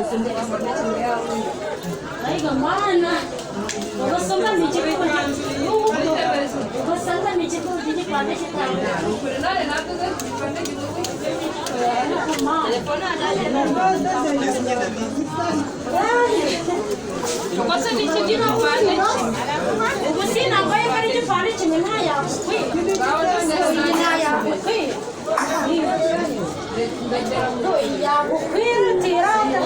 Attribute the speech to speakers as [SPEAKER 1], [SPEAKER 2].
[SPEAKER 1] Ay, gamana. Ugasanga ni chibi ko na. Ugasanga ni chibi ko dini pande kita. Telepon ada. Ugasanga ni chibi na pande. Ugasina kaya kari chibi pande chibi na ya. Na ya. Ya, bukir tirada.